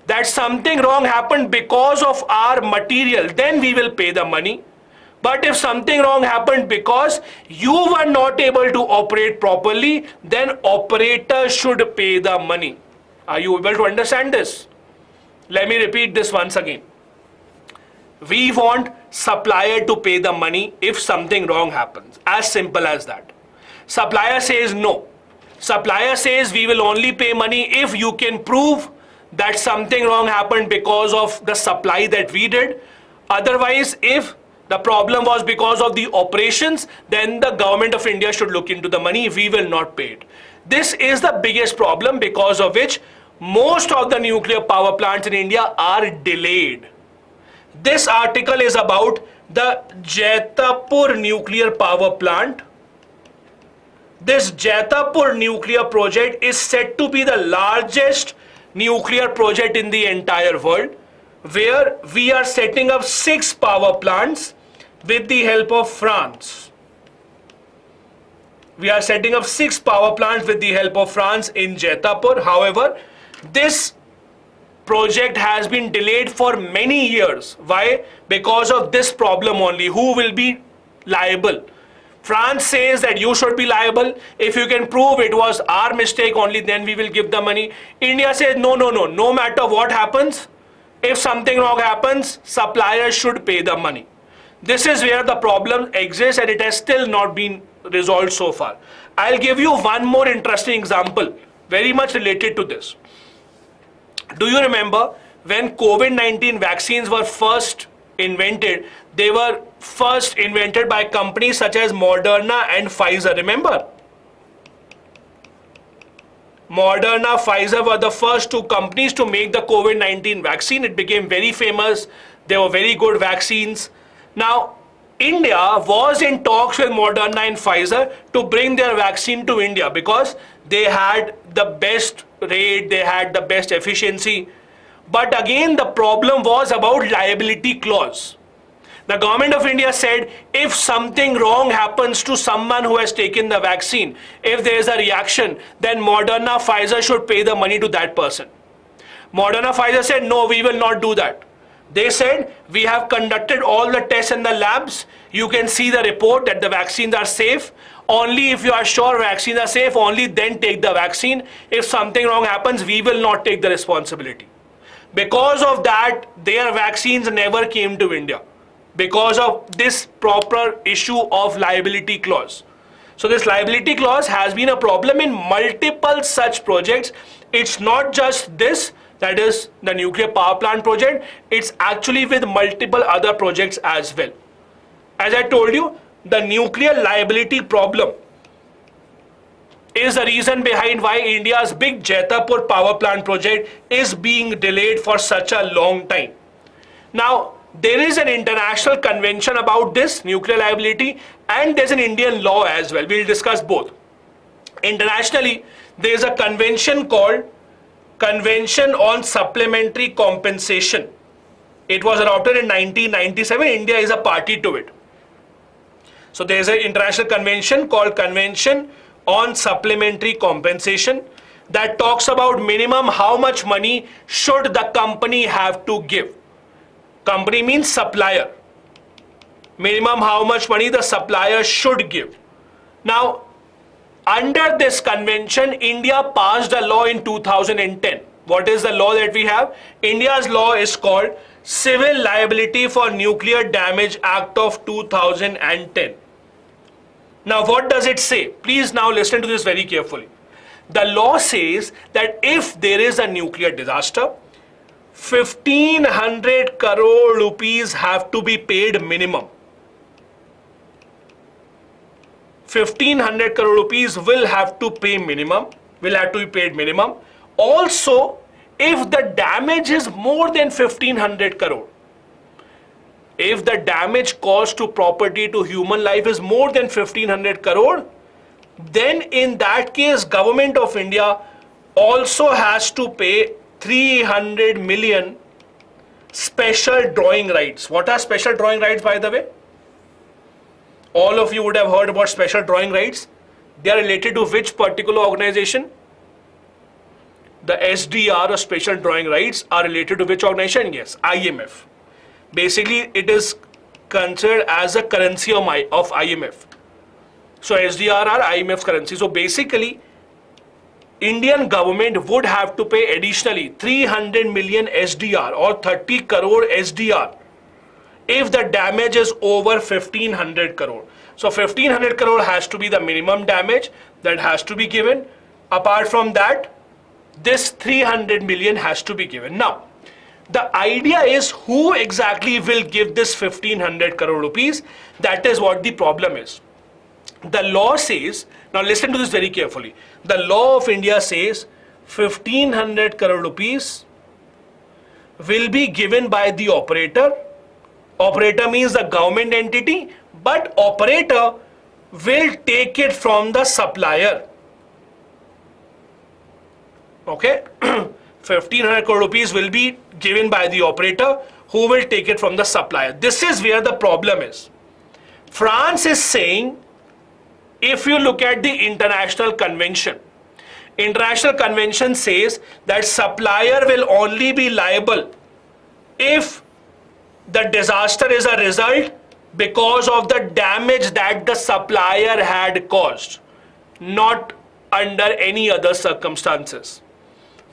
that something wrong happened because of our material, then we will pay the money. But if something wrong happened because you were not able to operate properly, then operator should pay the money. Are you able to understand this? Let me repeat this once again. We want supplier to pay the money if something wrong happens. As simple as that. Supplier says no. Supplier says we will only pay money if you can prove that something wrong happened because of the supply that we did. Otherwise, if the problem was because of the operations, then the government of India should look into the money. We will not pay it. This is the biggest problem because of which most of the nuclear power plants in India are delayed. This article is about the Jaitapur nuclear power plant. This Jaitapur nuclear project is said to be the largest nuclear project in the entire world, where we are setting up 6 power plants with the help of France. We are setting up 6 power plants with the help of France in Jaitapur. However, this project has been delayed for many years. Why? Because of this problem only. Who will be liable? France says that you should be liable. If you can prove it was our mistake only, then we will give the money. India says no, no, no. No matter what happens, if something wrong happens, suppliers should pay the money. This is where the problem exists, and it has still not been resolved so far. I'll give you one more interesting example, very much related to this. Do you remember when COVID-19 vaccines were first invented? They were first invented by companies such as Moderna and Pfizer. Remember? Moderna, Pfizer were the first 2 companies to make the COVID-19 vaccine. It became very famous. They were very good vaccines. Now, India was in talks with Moderna and Pfizer to bring their vaccine to India because they had the best rate, they had the best efficiency. But again, the problem was about liability clause. The government of India said if something wrong happens to someone who has taken the vaccine, if there is a reaction, then Moderna, Pfizer should pay the money to that person. Moderna, Pfizer said no, we will not do that. They said we have conducted all the tests in the labs. You can see the report that the vaccines are safe. Only if you are sure vaccines are safe, only then take the vaccine. If something wrong happens, we will not take the responsibility. Because of that, their vaccines never came to India, because of this proper issue of liability clause. So this liability clause has been a problem in multiple such projects. It's not just this, that is the nuclear power plant project. It's actually with multiple other projects as well. As I told you, the nuclear liability problem is the reason behind why India's big Jaitapur power plant project is being delayed for such a long time. Now, there is an international convention about this nuclear liability, and there's an Indian law as well. We'll discuss both. Internationally, there is a convention called Convention on Supplementary Compensation. It was adopted in 1997. India is a party to it. So there is an international convention called Convention on Supplementary Compensation that talks about minimum how much money should the company have to give. Company means supplier. Minimum how much money the supplier should give. Now, under this convention, India passed a law in 2010. What is the law that we have? India's law is called Civil Liability for Nuclear Damage Act of 2010. Now, what does it say? Please now listen to this very carefully. The law says that if there is a nuclear disaster, 1500 crore rupees have to be paid minimum. 1500 crore rupees will have to be paid minimum. Also, if the damage is more than 1500 crore, if the damage caused to property, to human life is more than 1500 crore, then in that case, Government of India also has to pay 300 million special drawing rights. What are special drawing rights, by the way? All of you would have heard about special drawing rights. They are related to which particular organization? The SDR or special drawing rights are related to which organization? Yes, IMF. Basically, it is considered as a currency of IMF. So SDR are IMF's currency. So basically, Indian government would have to pay additionally 300 million SDR or 30 crore SDR if the damage is over 1500 crore. So 1500 crore has to be the minimum damage that has to be given. Apart from that, this 300 million has to be given. Now, the idea is who exactly will give this 1500 crore rupees. That is what the problem is. The law says, now listen to this very carefully. The law of India says 1500 crore rupees will be given by the operator. Operator means the government entity, but operator will take it from the supplier. Okay? 1,500 crore rupees will be given by the operator, who will take it from the supplier. This is where the problem is. France is saying, if you look at the international convention says that supplier will only be liable if the disaster is a result because of the damage that the supplier had caused, not under any other circumstances.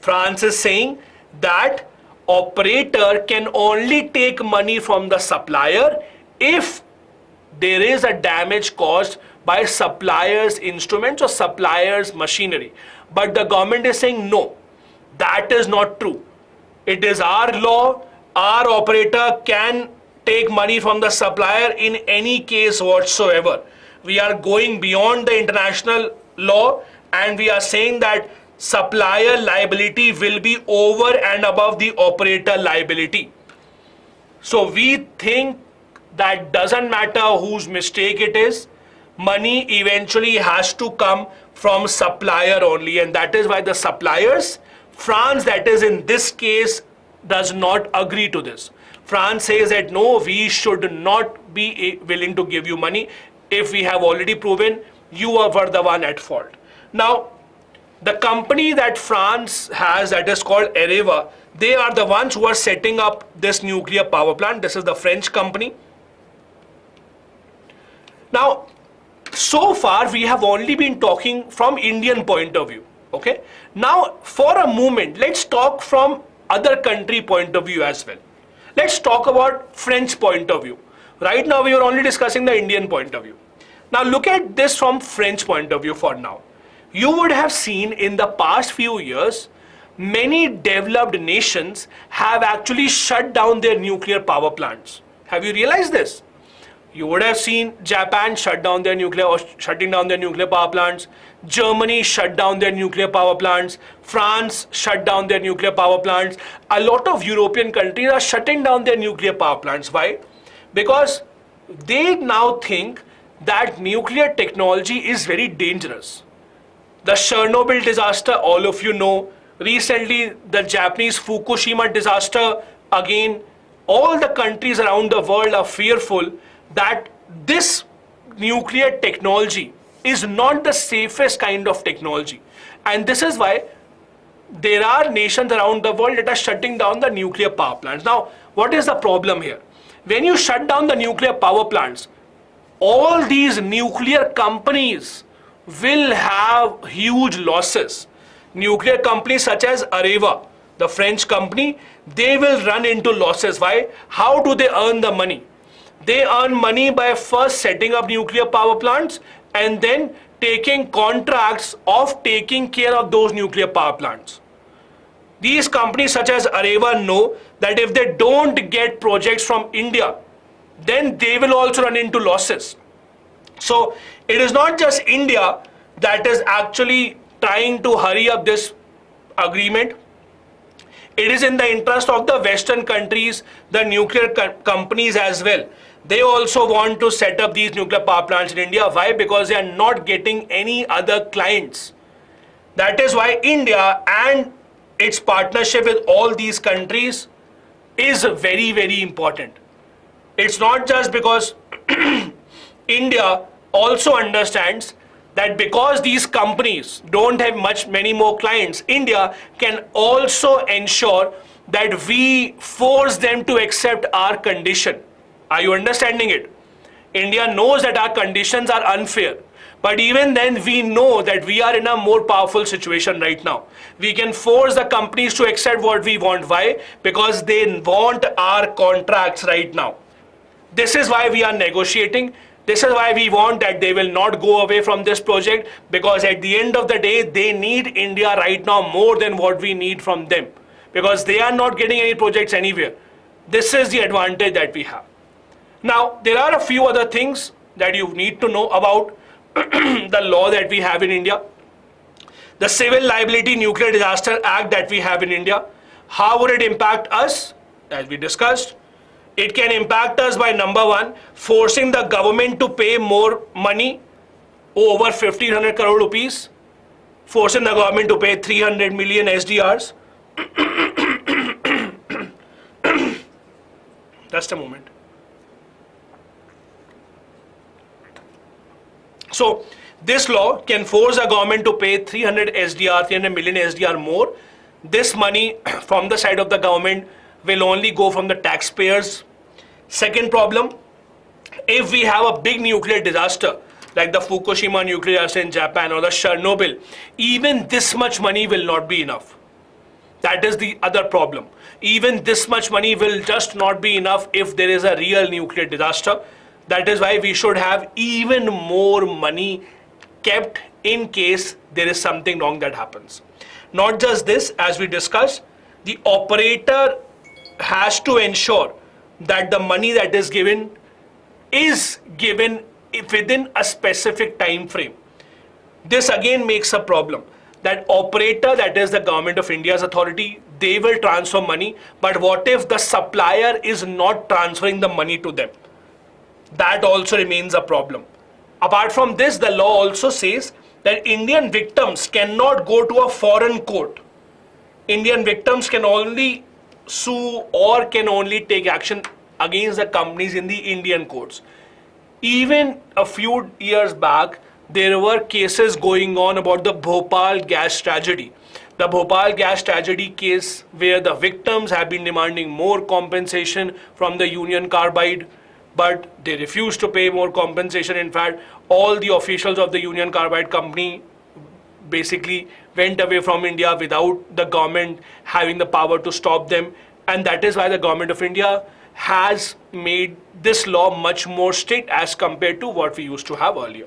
France is saying that operator can only take money from the supplier if there is a damage caused by supplier's instruments or supplier's machinery. But the government is saying no, that is not true. It is our law, our operator can take money from the supplier in any case whatsoever. We are going beyond the international law and we are saying that supplier liability will be over and above the operator liability. So we think that doesn't matter whose mistake it is, money eventually has to come from supplier only, and that is why the suppliers, France that is in this case, does not agree to this. France says that no, we should not be willing to give you money if we have already proven you were the one at fault. Now, the company that France has, that is called Areva, they are the ones who are setting up this nuclear power plant. This is the French company. Now, so far we have only been talking from Indian point of view. Okay. Now, for a moment, let's talk from other country point of view as well. Let's talk about French point of view. Right now, we are only discussing the Indian point of view. Now, look at this from French point of view for now. You would have seen in the past few years, many developed nations have actually shut down their nuclear power plants. Have you realized this? You would have seen Japan shutting down their nuclear power plants. Germany shut down their nuclear power plants. France shut down their nuclear power plants. A lot of European countries are shutting down their nuclear power plants. Why? Because they now think that nuclear technology is very dangerous. The Chernobyl disaster, all of you know. Recently, the Japanese Fukushima disaster, again, all the countries around the world are fearful that this nuclear technology is not the safest kind of technology. And this is why there are nations around the world that are shutting down the nuclear power plants. Now, what is the problem here? When you shut down the nuclear power plants, all these nuclear companies will have huge losses. Nuclear companies such as Areva, the French company, they will run into losses. Why? How do they earn the money? They earn money by first setting up nuclear power plants and then taking contracts of taking care of those nuclear power plants. These companies such as Areva know that if they don't get projects from India, then they will also run into losses. So it is not just India that is actually trying to hurry up this agreement. It is in the interest of the Western countries, the nuclear companies as well. They also want to set up these nuclear power plants in India. Why? Because they are not getting any other clients. That is why India and its partnership with all these countries is very, very important. It's not just because India also understands that because these companies don't have many more clients, India can also ensure that we force them to accept our condition. Are you understanding it? India knows that our conditions are unfair. But even then, we know that we are in a more powerful situation right now. We can force the companies to accept what we want. Why? Because they want our contracts right now. This is why we are negotiating. This is why we want that they will not go away from this project, because at the end of the day, they need India right now more than what we need from them, because they are not getting any projects anywhere. This is the advantage that we have. Now, there are a few other things that you need to know about the law that we have in India. The Civil Liability Nuclear Disaster Act that we have in India. How would it impact us? As we discussed, it can impact us by number one, forcing the government to pay more money, over 1,500 crore rupees, forcing the government to pay 300 million SDRs. Just a moment. So this law can force a government to pay 300 SDR, 300 million SDR more. This money from the side of the government will only go from the taxpayers. Second problem, if we have a big nuclear disaster like the Fukushima nuclear disaster in Japan or the Chernobyl, even this much money will not be enough. That is the other problem. Even this much money will just not be enough if there is a real nuclear disaster. That is why we should have even more money kept in case there is something wrong that happens. Not just this, as we discussed, the operator has to ensure that the money that is given within a specific time frame. This again makes a problem. That operator, that is the government of India's authority, they will transfer money, but what if the supplier is not transferring the money to them? That also remains a problem. Apart from this, the law also says that Indian victims cannot go to a foreign court. Indian victims can only sue or can only take action against the companies in the Indian courts. Even a few years back, there were cases going on about the Bhopal gas tragedy. The Bhopal gas tragedy case where the victims have been demanding more compensation from the Union Carbide, but they refused to pay more compensation. In fact, all the officials of the Union Carbide company basically went away from India without the government having the power to stop them. And that is why the government of India has made this law much more strict as compared to what we used to have earlier.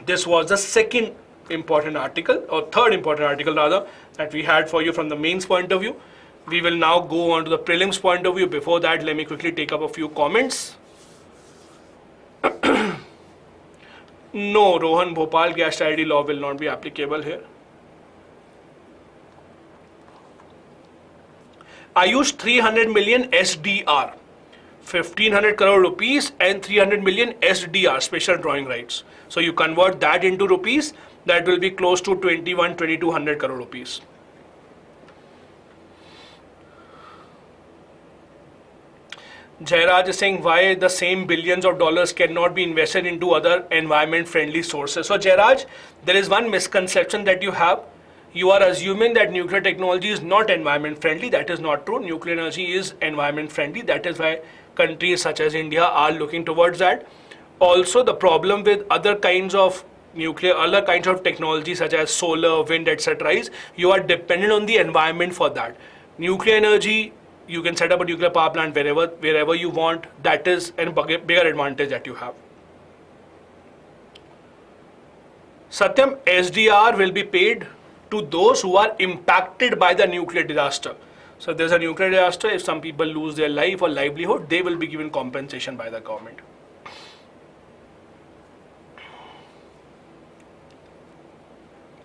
This was the second important article, or third important article rather, that we had for you from the mains point of view. We will now go on to the prelims point of view. Before that, let me quickly take up a few comments. No, Rohan, Bhopal gas tragedy law will not be applicable here. I used 300 million SDR, 1500 crore rupees and 300 million SDR, special drawing rights. So you convert that into rupees, that will be close to 2200 crore rupees. Jairaj is saying why the same billions of dollars cannot be invested into other environment friendly sources. So Jairaj, there is one misconception that you have. You are assuming that nuclear technology is not environment friendly. That is not true. Nuclear energy is environment friendly. That is why countries such as India are looking towards that. Also, the problem with other kinds of other kinds of technology such as solar, wind, etc. is you are dependent on the environment for that. Nuclear energy, you can set up a nuclear power plant wherever you want. That is a bigger advantage that you have. Satyam, SDR will be paid to those who are impacted by the nuclear disaster. So if there's a nuclear disaster, if some people lose their life or livelihood, they will be given compensation by the government.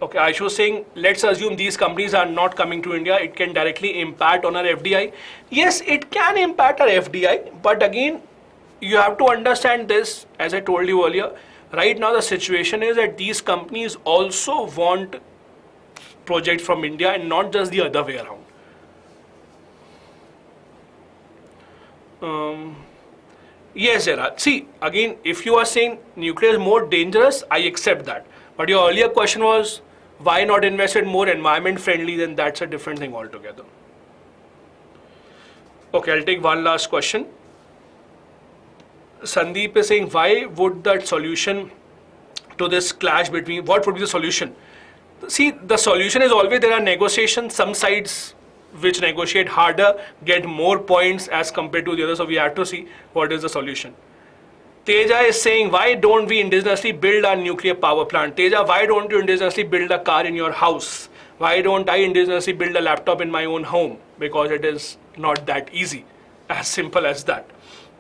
Okay, Aishu was saying, let's assume these companies are not coming to India. It can directly impact on our FDI. Yes, it can impact our FDI, but again, you have to understand this, as I told you earlier. Right now, the situation is that these companies also want projects from India and not just the other way around. Yes, Gerard. See, again, if you are saying nuclear is more dangerous, I accept that. But your earlier question was, why not invest in more environment friendly? Then that's a different thing altogether. Okay, I'll take one last question. Sandeep is saying, why would that solution to this clash between, what would be the solution? See, the solution is always there are negotiations. Some sides which negotiate harder get more points as compared to the others. So we have to see what is the solution. Teja is saying, why don't we indigenously build a nuclear power plant? Teja, why don't you indigenously build a car in your house? Why don't I indigenously build a laptop in my own home? Because it is not that easy. As simple as that.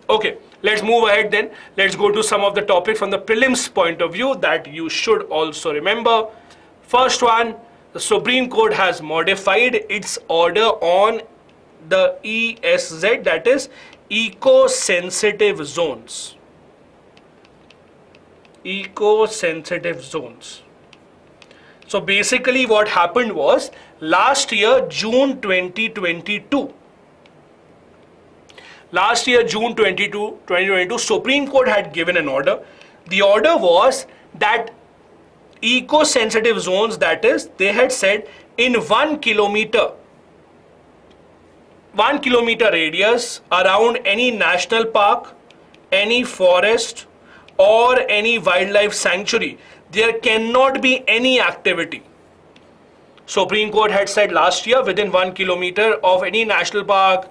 Okay, let's move ahead then. Let's go to some of the topics from the prelims point of view that you should also remember. First one, the Supreme Court has modified its order on the ESZ, that is eco-sensitive zones. Eco-sensitive zones. So basically what happened was last year, June 2022, Supreme Court had given an order. The order was that eco-sensitive zones, that is, they had said in 1 kilometer radius around any national park, any forest or any wildlife sanctuary, there cannot be any activity. Supreme Court had said last year within 1 kilometer of any national park,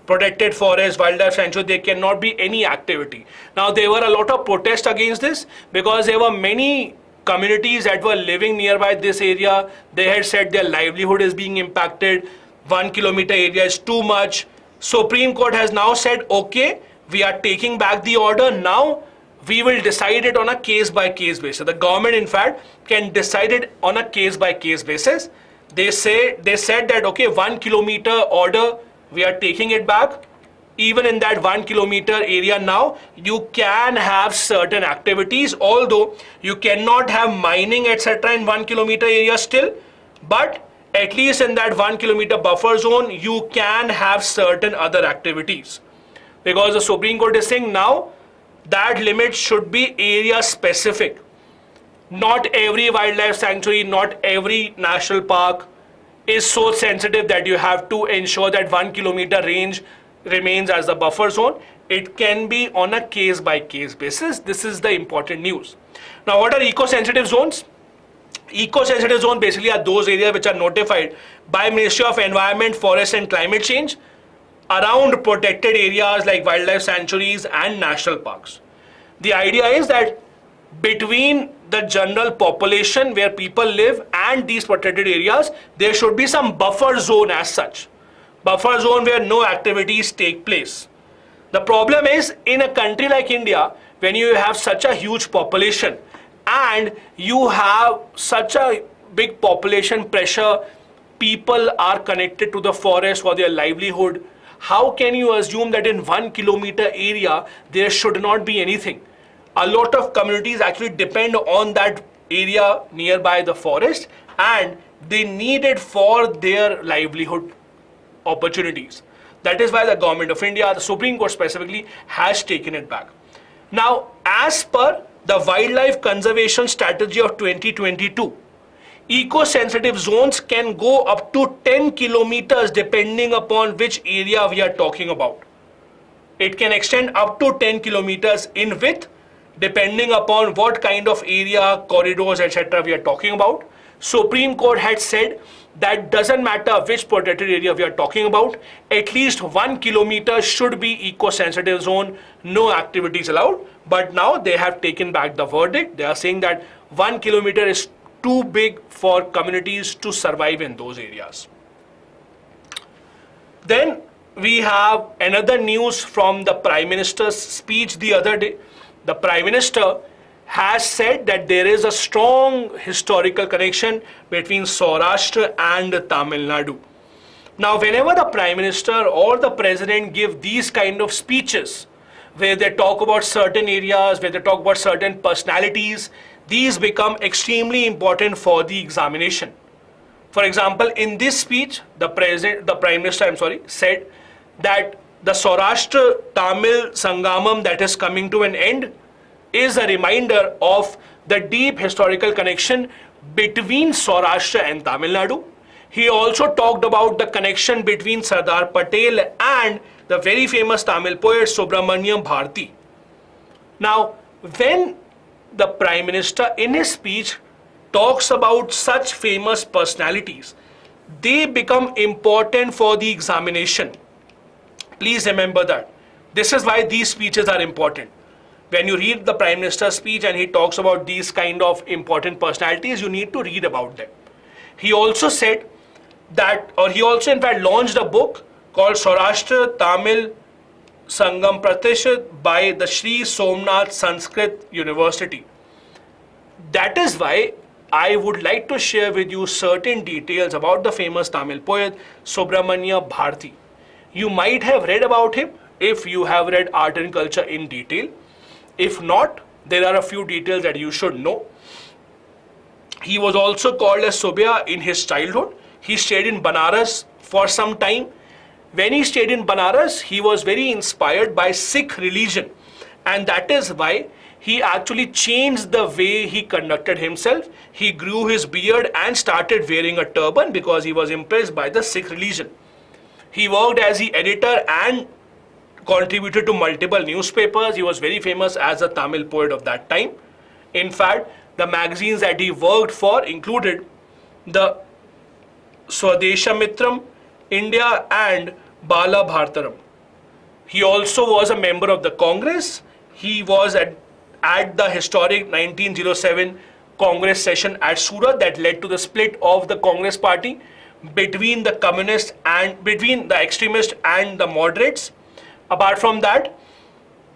protected forest, wildlife sanctuary, there cannot be any activity. Now there were a lot of protests against this because there were many communities that were living nearby this area. They had said their livelihood is being impacted. 1 kilometer area is too much. Supreme Court has now said, okay, we are taking back the order. Now we will decide it on a case-by-case basis. The government, in fact, can decide it on a case-by-case basis. They said that, okay, 1 kilometer order, we are taking it back. Even in that 1 kilometer area now, you can have certain activities, although you cannot have mining, etc. in 1 kilometer area still, but at least in that 1 kilometer buffer zone, you can have certain other activities. Because the Supreme Court is saying now that limit should be area specific. Not every wildlife sanctuary, not every national park is so sensitive that you have to ensure that 1 kilometer range remains as the buffer zone. It can be on a case-by-case basis. This is the important news. Now, what are eco-sensitive zones? Eco-sensitive zones basically are those areas which are notified by Ministry of Environment, Forest and Climate Change around protected areas like wildlife sanctuaries and national parks. The idea is that between the general population where people live and these protected areas, there should be some buffer zone as such. Buffer zone where no activities take place. The problem is, in a country like India, when you have such a huge population and you have such a big population pressure, people are connected to the forest for their livelihood. How can you assume that in 1 kilometer area there should not be anything? A lot of communities actually depend on that area nearby the forest and they need it for their livelihood opportunities. That is why the government of India, the Supreme Court specifically, has taken it back. Now, as per the Wildlife Conservation Strategy of 2022, eco-sensitive zones can go up to 10 kilometers depending upon which area we are talking about. It can extend up to 10 kilometers in width depending upon what kind of area, corridors, etc. we are talking about. Supreme Court had said that doesn't matter which protected area we are talking about, at least 1 kilometer should be eco-sensitive zone, no activities allowed. But now they have taken back the verdict. They are saying that 1 kilometer is too big for communities to survive in those areas. Then we have another news from the Prime Minister's speech the other day. The Prime Minister has said that there is a strong historical connection between Saurashtra and Tamil Nadu. Now, whenever the Prime Minister or the President give these kind of speeches, where they talk about certain areas, where they talk about certain personalities, these become extremely important for the examination. For example, in this speech, the Prime Minister, said that the Saurashtra Tamil Sangamam that is coming to an end is a reminder of the deep historical connection between Saurashtra and Tamil Nadu. He also talked about the connection between Sardar Patel and the very famous Tamil poet Subramaniam Bharati. Now, when the Prime Minister in his speech talks about such famous personalities, they become important for the examination. Please remember that. This is why these speeches are important. When you read the Prime Minister's speech and he talks about these kind of important personalities, you need to read about them. He also said that, or he also in fact launched a book called Saurashtra Tamil Sangam Pratishit by the Sri Somnath Sanskrit University. That is why I would like to share with you certain details about the famous Tamil poet Subramania Bharati. You might have read about him if you have read Art and Culture in detail. If not, there are a few details that you should know. He was also called as Sobia in his childhood. He stayed in Banaras for some time. When he stayed in Banaras, he was very inspired by Sikh religion, and that is why he actually changed the way he conducted himself. He grew his beard and started wearing a turban because he was impressed by the Sikh religion. He worked as the editor and contributed to multiple newspapers. He was very famous as a Tamil poet of that time. In fact, the magazines that he worked for included the Swadeshamitram, India and Bala Bhartaram. He also was a member of the Congress. He was at the historic 1907 Congress session at Surat that led to the split of the Congress party between the communists and between the extremists and the moderates. Apart from that,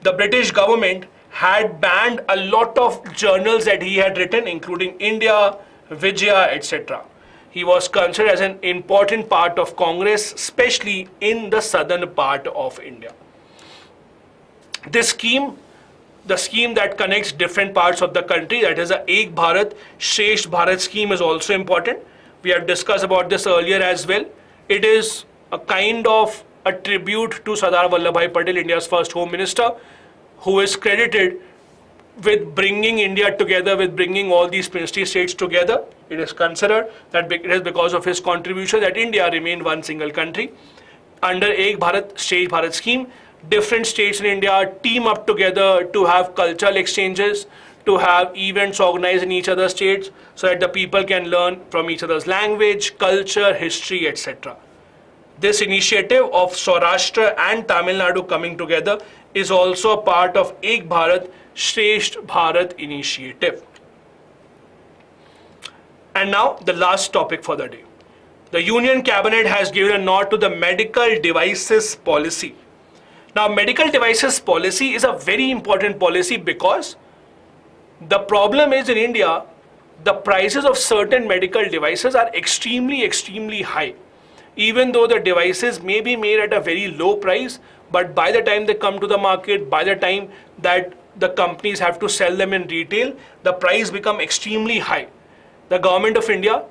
the British government had banned a lot of journals that he had written, including India, Vijaya, etc. He was considered as an important part of Congress, especially in the southern part of India. This scheme, the scheme that connects different parts of the country, that is the Ek Bharat, Shresth Bharat scheme, is also important. We have discussed about this earlier as well. It is a kind of a tribute to Sardar Vallabhbhai Patel, India's first Home Minister, who is credited with bringing India together, with bringing all these princely states together. It is considered that it is because of his contribution that India remained one single country. Under Ek Bharat, Shresth Bharat scheme, different states in India team up together to have cultural exchanges, to have events organized in each other's states so that the people can learn from each other's language, culture, history, etc. This initiative of Saurashtra and Tamil Nadu coming together is also a part of Ek Bharat, Shresth Bharat initiative. And now the last topic for the day. The Union Cabinet has given a nod to the medical devices policy. Now, medical devices policy is a very important policy because the problem is in India, the prices of certain medical devices are extremely high. Even though the devices may be made at a very low price, but by the time they come to the market, by the time that the companies have to sell them in retail, the price become extremely high. The government of India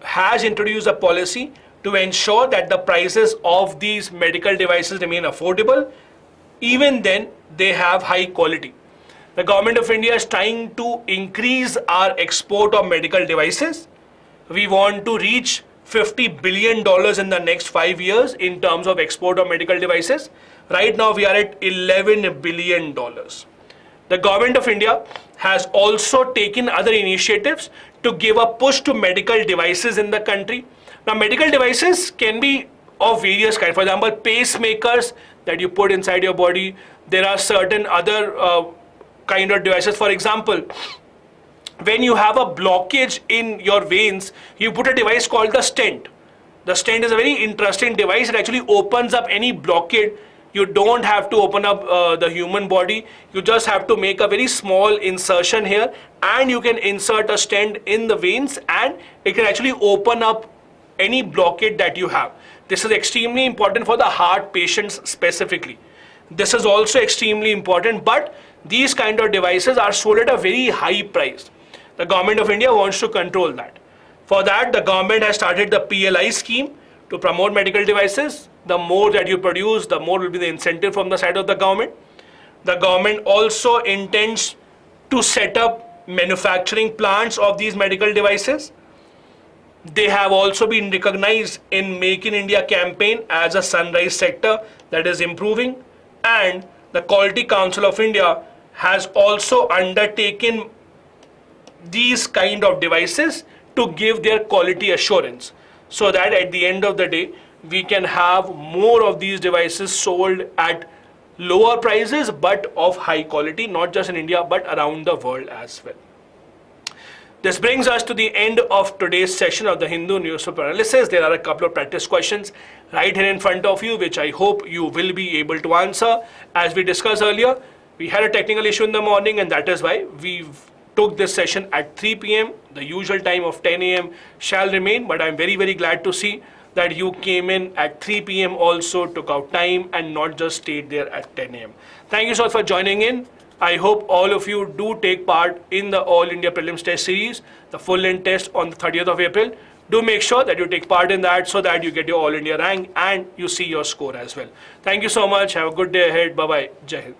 has introduced a policy to ensure that the prices of these medical devices remain affordable. Even then, they have high quality. The government of India is trying to increase our export of medical devices. We want to reach $50 billion in the next 5 years in terms of export of medical devices. Right now, we are at $11 billion. The government of India has also taken other initiatives to give a push to medical devices in the country. Now, medical devices can be of various kinds. For example, pacemakers that you put inside your body. There are certain other kind of devices. For example, when you have a blockage in your veins, you put a device called the stent. The stent is a very interesting device. It actually opens up any blockade. You don't have to open up the human body. You just have to make a very small insertion here, and you can insert a stent in the veins, and it can actually open up any blockade that you have. This is extremely important for the heart patients specifically. This is also extremely important, but these kind of devices are sold at a very high price. The government of India wants to control that. For that, the government has started the PLI scheme to promote medical devices. The more that you produce, the more will be the incentive from the side of the government. The government also intends to set up manufacturing plants of these medical devices. They have also been recognized in Make in India campaign as a sunrise sector that is improving, and the Quality Council of India has also undertaken these kind of devices to give their quality assurance, so that at the end of the day we can have more of these devices sold at lower prices but of high quality, not just in India but around the world as well. This brings us to the end of today's session of the Hindu Newspaper Analysis. There are a couple of practice questions right here in front of you, which I hope you will be able to answer. As we discussed earlier, we had a technical issue in the morning, and that is why we took this session at 3 p.m. The usual time of 10 a.m. shall remain, but I'm very glad to see that you came in at 3 p.m. also, took out time and not just stayed there at 10 a.m. Thank you so much for joining in. I hope all of you do take part in the All India Prelims Test Series, the full length test on the 30th of April. Do make sure that you take part in that so that you get your All India rank and you see your score as well. Thank you so much. Have a good day ahead. Bye-bye. Jai Hind.